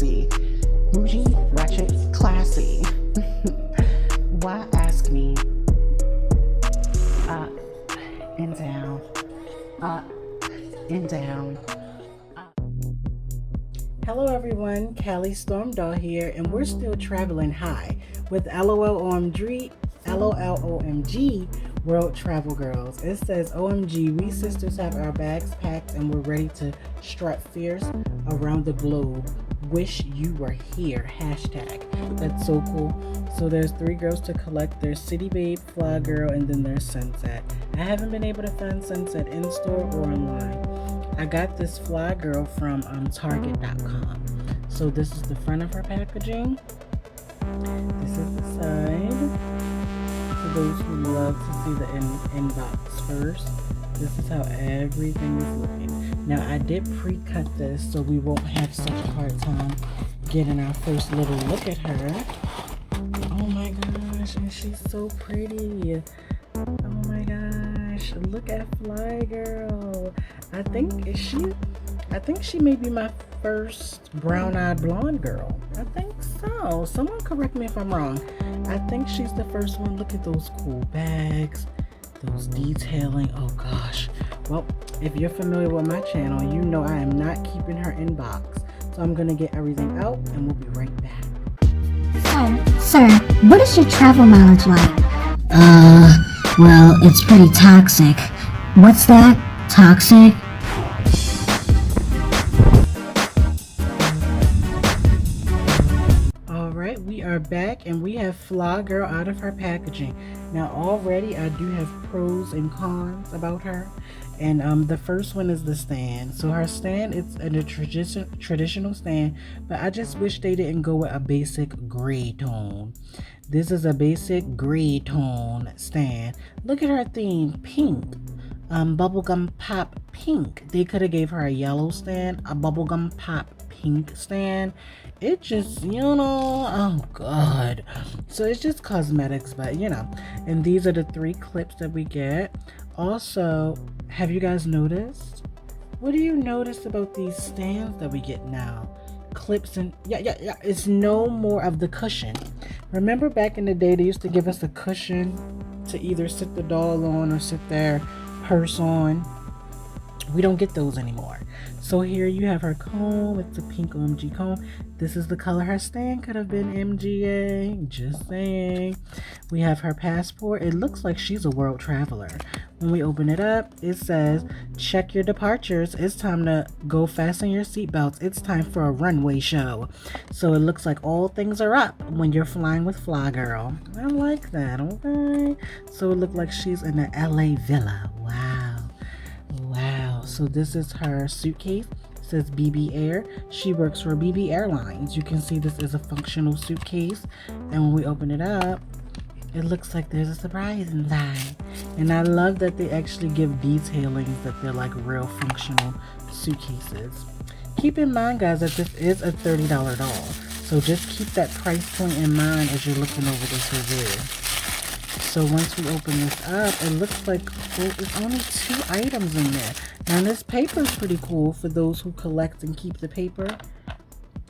classy. Bougie, ratchet, classy. Why ask me? Up and down. Up and down. Hello everyone, Callie Stormdahl here, and we're still traveling high with LOLOMG World Travel Girls. It says, OMG, we sisters have our bags packed and we're ready to strut fierce around the globe. Wish you were here. Hashtag. That's so cool. So there's 3 girls to collect. There's City Babe, Fly Girl, and then there's Sunset. I haven't been able to find Sunset in store or online. I got this Fly Girl from Target.com. So this is the front of her packaging. This is the side. For those who love to see the inbox first, this is how everything is looking. Now I did pre-cut this so we won't have such a hard time getting our first little look at her. Oh my gosh, and she's so pretty. Oh my gosh, look at Fly Girl. I think she may be my first brown-eyed blonde girl. I think so. Someone correct me if I'm wrong. I think she's the first one. Look at those cool bags, those detailing. Oh gosh. Well, if you're familiar with my channel, you know I am not keeping her in box. So I'm gonna get everything out and we'll be right back. Sir, what is your travel mileage like? Well, it's pretty toxic. What's that? Toxic? Alright, we are back and we have Fly Girl out of her packaging. Now already I do have pros and cons about her. And the first one is the stand. So her stand is a traditional stand, but I just wish they didn't go with a basic gray tone. This is a basic gray tone stand. Look at her theme, pink. Bubblegum pop pink. They could have gave her a yellow stand, a bubblegum pop pink stand. It just, oh god. So it's just cosmetics, but and these are the 3 clips that we get. Also, have you guys noticed? What do you notice about these stands that we get now? Clips and yeah, it's no more of the cushion. Remember back in the day they used to give us a cushion to either sit the doll on or sit their purse on? We don't get those anymore. So here you have her comb. It's a pink OMG comb. This is the color her stand could have been, MGA. Just saying. We have her passport. It looks like she's a world traveler. When we open it up, it says, check your departures. It's time to go fasten your seatbelts. It's time for a runway show. So it looks like all things are up when you're flying with Fly Girl. I like that, okay? So it looked like she's in the LA villa. Wow. So this is her suitcase. It says BB Air. She works for BB Airlines. You can see this is a functional suitcase. And when we open it up, it looks like there's a surprise inside. And I love that they actually give detailings that they're like real functional suitcases. Keep in mind, guys, that this is a $30 doll. So just keep that price point in mind as you're looking over this review. So once we open this up, it looks like there's only 2 items in there. Now this paper is pretty cool for those who collect and keep the paper.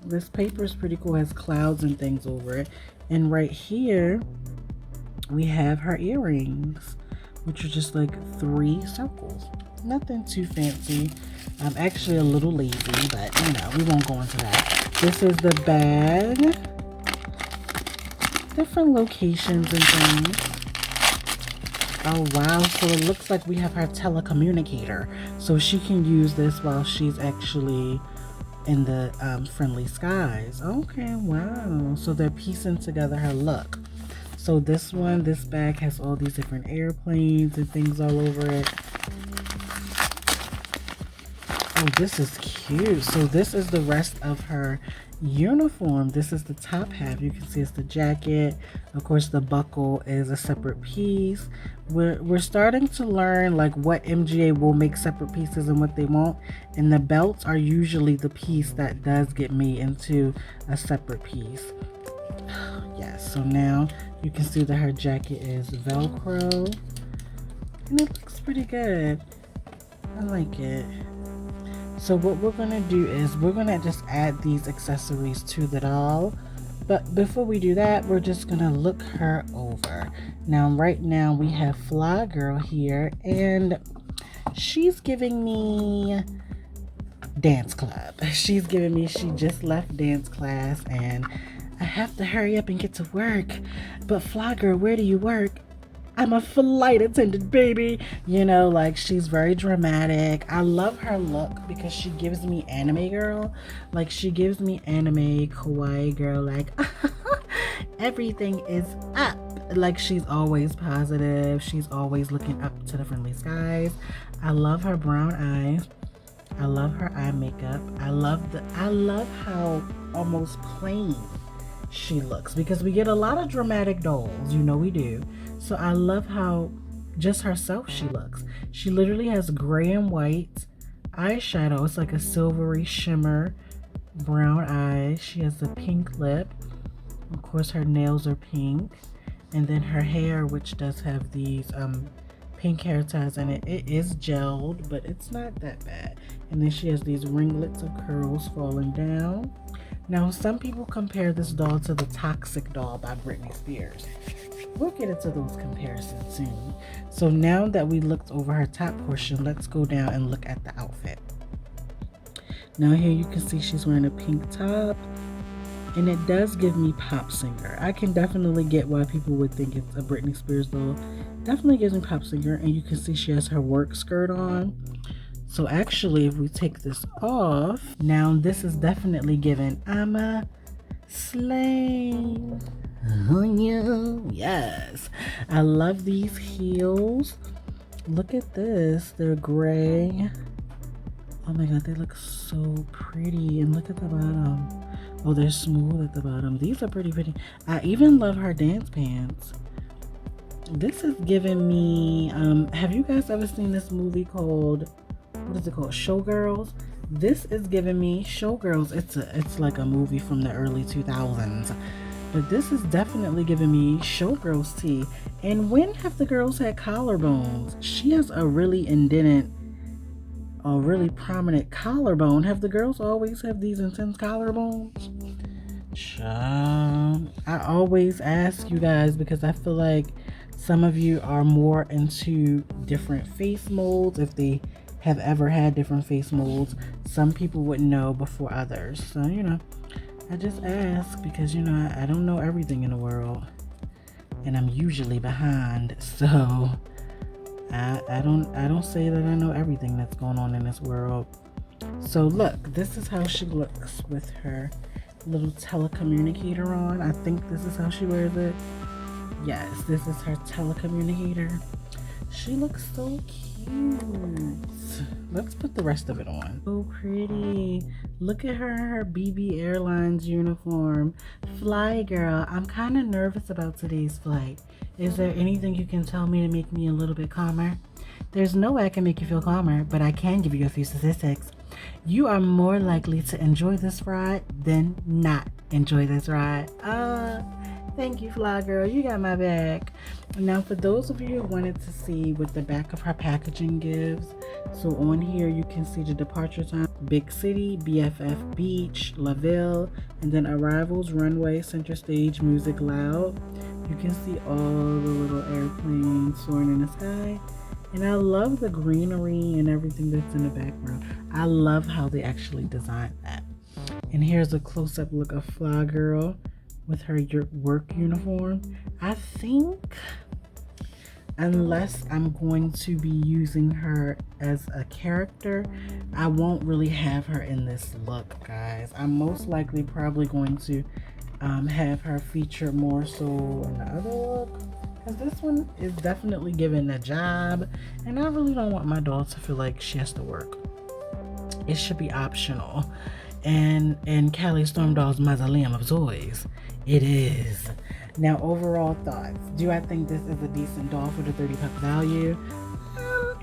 This paper is pretty cool. It has clouds and things over it. And right here, we have her earrings, which are just like 3 circles. Nothing too fancy. I'm actually a little lazy, but we won't go into that. This is the bag. Different locations and things. Oh wow, so it looks like we have her telecommunicator. So she can use this while she's actually in the friendly skies. Okay, wow. So they're piecing together her look. So this bag has all these different airplanes and things all over it. Oh, this is cute. So this is the rest of her uniform. This is the top half. You can see it's the jacket. Of course, the buckle is a separate piece. We're starting to learn like what MGA will make separate pieces and what they won't. And the belts are usually the piece that does get made into a separate piece. Yes, so now you can see that her jacket is Velcro. And it looks pretty good. I like it. So what we're gonna do is we're gonna just add these accessories to the doll. But before we do that, we're just gonna look her over. Now, right now we have Fly Girl here, and she's giving me dance club. She's giving me, she just left dance class, and I have to hurry up and get to work. But Fly Girl, where do you work? I'm a flight attendant, baby. You know, like, she's very dramatic. I love her look because she gives me anime girl. Like, she gives me anime kawaii girl. Like, everything is up. Like, she's always positive. She's always looking up to the friendly skies. I love her brown eyes. I love her eye makeup. I love how almost plain she looks, because we get a lot of dramatic dolls, you know we do. So I love how just herself she looks. She literally has gray and white eyeshadow. It's like a silvery shimmer, brown eyes. She has a pink lip. Of course, her nails are pink. And then her hair, which does have these pink hair ties in it. It is gelled, but it's not that bad. And then she has these ringlets of curls falling down. Now, some people compare this doll to the Toxic doll by Britney Spears. We'll get into those comparisons soon. So now that we looked over her top portion, let's go down and look at the outfit. Now here you can see she's wearing a pink top, and it does give me pop singer. I can definitely get why people would think it's a Britney Spears doll. Definitely gives me pop singer, and you can see she has her work skirt on. So actually, if we take this off, now this is definitely given I'm a slave. Oh, you. Yes. I love these heels. Look at this. They're gray. Oh my god, they look so pretty. And look at the bottom. Oh, they're smooth at the bottom. These are pretty. I even love her dance pants. This is giving me, have you guys ever seen this movie called, what is it called? Showgirls? This is giving me Showgirls. It's like a movie from the early 2000s. But this is definitely giving me Showgirls tea. And when have the girls had collarbones? She has a really indented, a really prominent collarbone. Have the girls always have these intense collarbones? I always ask you guys because I feel like some of you are more into different face molds. If they have ever had different face molds, some people would know before others. So, you know, I just ask because, you know, I don't know everything in the world, and I'm usually behind. So I don't say that I know everything that's going on in this world. So look, this is how she looks with her little telecommunicator on. I think this is how she wears it. Yes, this is her telecommunicator. She looks so cute. Let's put the rest of it on. So pretty. Look at her BB Airlines uniform. Fly Girl, I'm kind of nervous about today's flight. Is there anything you can tell me to make me a little bit calmer? There's no way I can make you feel calmer, but I can give you a few statistics. You are more likely to enjoy this ride than not enjoy this ride. Thank you, Fly Girl. You got my back. Now, for those of you who wanted to see what the back of her packaging gives, so on here you can see the departure time, Big City, BFF Beach, LaVille, and then arrivals, runway, center stage, music loud. You can see all the little airplanes soaring in the sky. And I love the greenery and everything that's in the background. I love how they actually designed that. And here's a close-up look of Fly Girl with her work uniform. I think, unless I'm going to be using her as a character, I won't really have her in this look, guys. I'm most likely probably going to have her featured more so in the other look, because this one is definitely giving a job, and I really don't want my doll to feel like she has to work. It should be optional. And Callie Storm Doll's mausoleum of toys, it is. Now, overall thoughts. Do I think this is a decent doll for the $30 value?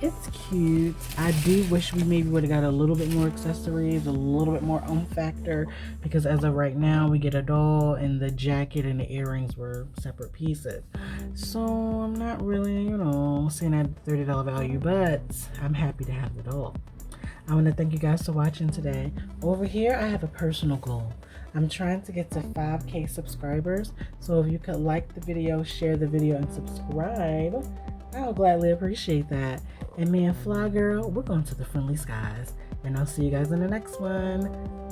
It's cute. I do wish we maybe would have got a little bit more accessories, a little bit more factor, because as of right now, we get a doll and the jacket and the earrings were separate pieces. So I'm not really, seeing that $30 value, but I'm happy to have the doll. I want to thank you guys for watching today. Over here, I have a personal goal. I'm trying to get to 5K subscribers. So if you could like the video, share the video, and subscribe, I'll gladly appreciate that. And me and Fly Girl, we're going to the friendly skies. And I'll see you guys in the next one.